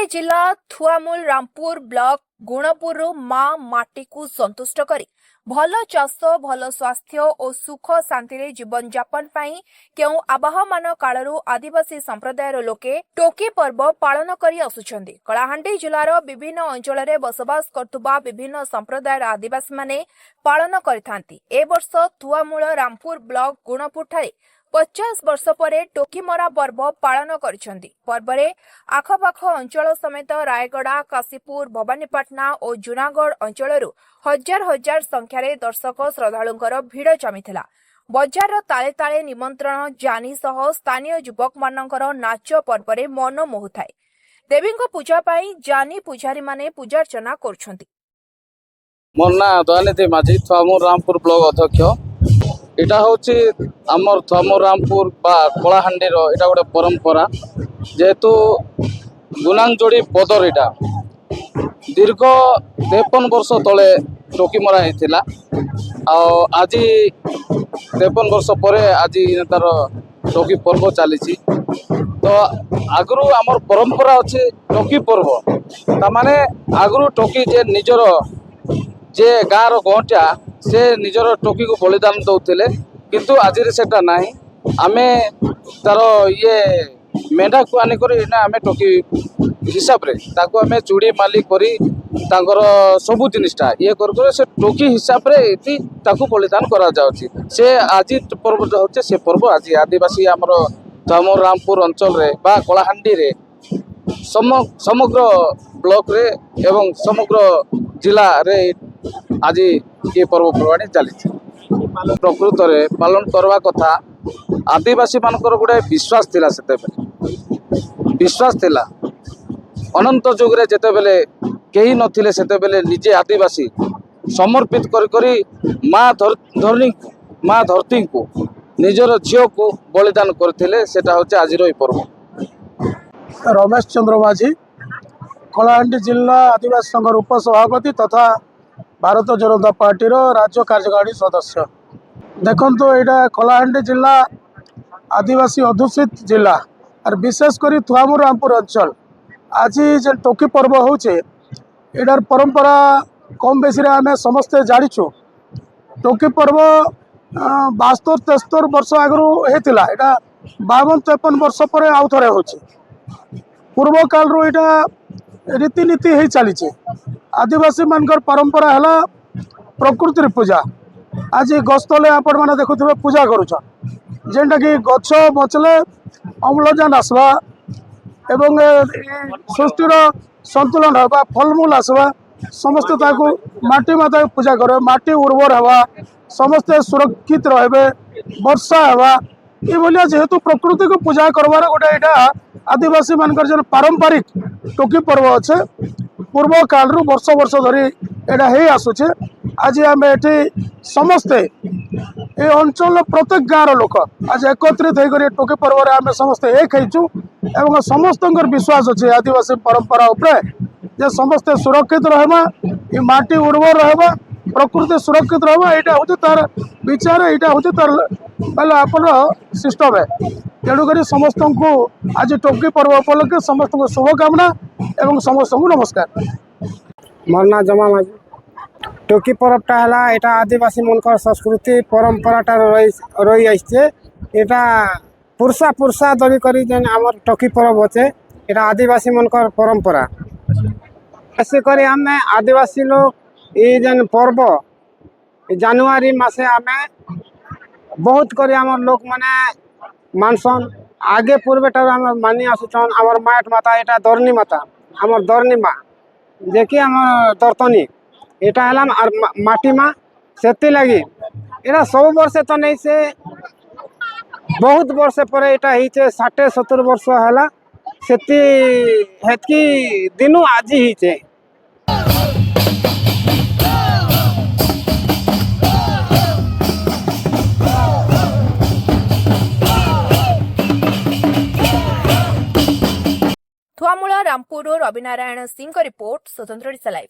कलाहांडी जिला थुआमूल रामपुर ब्लॉक गुणपुर माँ माटी को संतुष्ट करी भल चाष भल स्वास्थ्य और सुख शांति जीवन यापन पाई केउ आवाहमान कालरू आदिवासी संप्रदायर लोके टोकी पर्व पालन करी आसुछन्ति। कलाहांडी जिलार विभिन्न अंचल में बसवास करथुबा विभिन्न संप्रदायर आदिवासी माने पालन करिथांती। ए वर्ष थुआमूल रामपुर ब्लॉक गुणपुर ठारे 50 वर्ष पर टोकीमरा पर्व पालन करिसेंति। पर्वरे आखपाख अंचल समेत रायगड़ा, काशीपुर, भवानीपाटना और जूनागढ़ अंचलरू हजार हजार संख्यारे दर्शक श्रद्धालुंकर भीड़ जमीथिला। बजार ताले ताले निमंत्रण जानी सह स्थानीय युवक मानकर नाच पर्वरे मन मोहुथाए। देवींको पूजा पाई जानी पुजारी माने पूजार्चना करुछंती। मोर ना दयानिधि माझी थुआमूल रामपुर ब्लॉक अध्यक्ष। इटा होची आमर थुआमूल रामपुर बा कलाहांडी रो इटा गोटे परंपरा जेहेतु गुनांगजोड़ी बदर इटा दीर्घ 53 वर्ष तले टोकी मरा होता आज 53 वर्ष पर आज तार टोकी पर्व चली तो आगु आमर परंपरा अच्छे टोकी पर्व ताने आगु टोकी जे निजर जे गाँव गहटा से निजर टोकी को बलिदान दौले किंतु आज सेटा नहीं आमे तार ये मेढा को आनिक आमे टोकी हिसाब रे ताको आमे चूड़ी माली करी तांकर सबु जिनिसटा ये कर से टोकी हिसाब रे इति ताको बलिदान करा जाउची। से आज पर्व होचे से पर्व आज आदिवासी आमर थुआमूल रामपुर अंचल रे बा कलाहांडी रे समग्र ब्लॉक रे एवं समग्र जिला रे आज ये पर्वपर्वाणी चली। प्रकृत रे पालन करवा कथा आदिवासी मानकर गोटे विश्वास थिला विश्वास थिला अनंत जुग रे जेते बेले केही नथिले सेते बेले निजे आदिवासी समर्पित करी माँ धरती को निजर झील को बलिदान करथिले सेटा होचे आज रो पर्व। रमेश चंद्र माझी कलाहांडी जिला आदिवासी संघ उपसभापति तथा भारत जनता पार्टी राज्य कार्यकारिणी सदस्य। देखो यहाँ कलाहांडी जिला आदिवासी अधुषित जिला और विशेषकर थुआमूल रामपुर अंचल आज जे टोकी पर्व होचे इधार परंपरा कम बेसी आम समस्ते जाचु। टोकी पर्व 72-73 वर्ष आगु होता यहाँ 52-53 वर्ष पर आउ थे हो पूर्व काल रू यहाँ रीतिनीति हो चली। आदिवासी मानकर परंपरा है प्रकृति पूजा। आज गस्तले आपण मैंने देखुवे पूजा करुछन जेनटा कि गछ बचले अम्लजान आसवा एवं सृष्टिर संतुलन हवा फलमूल आसवा समस्ते ताकू माटी माता पूजा करे माटी उर्वर हवा समस्ते सुरक्षित रहे वर्षा हवा ये जेहेतु प्रकृति को पूजा करवार गोटे यहाँ आदिवासी मानकर जो पारंपरिक टोकी पर्व अच्छे पूर्व काल रू वर्ष वर्ष धरी एटा हे आसुचे। आज आम एठी समस्ते ए अंचल प्रत्येक गाँव लोक आज एकत्रित होकर टोकी पर्व आम समस्ते एक होइचु एवं समस्त विश्वास अच्छे आदिवासी परंपरा उपरे जे समस्ते सुरक्षित रहमा ये माटी उर्वर रहबा प्रकृति सुरक्षित रहबा एटा होचे तार विचार एटा होचे तार पहले आपन सिस्टम है। तेणुक समस्त को आज टोकी पर्व उपलक्षे समस्त को शुभकामना एवं समस्त को नमस्कार। मोर ना जमा माझी टोकी पर्वटा है यहाँ आदिवासी मनकर संस्कृति परंपराटा रही आइछे। यहाँ पुरसा पुरसा धरी करी जेन आमर टोकी पर्व अच्छे यहाँ आदिवासी मनकर परंपरा ऐसे करी आम आदिवासी लोग ये जेन पर्व जनवरी मासे आम बहुत करी आमर लोक माने मानसन आगे पूर्वे आम मानी आसुचन आमर माट माता यहाँ धरनी माता आमर धरनी माँ जे कि आमर दर्तनी यहाँ है माटी माँ से लगी यहाँ सब वर्ष तो नहीं से बहुत वर्ष पर यहाँ 60-70 वर्ष है से दिनू आज ही थुआमूल रामपुर रविनारायण सिंह रिपोर्ट स्वतंत्र लाइव।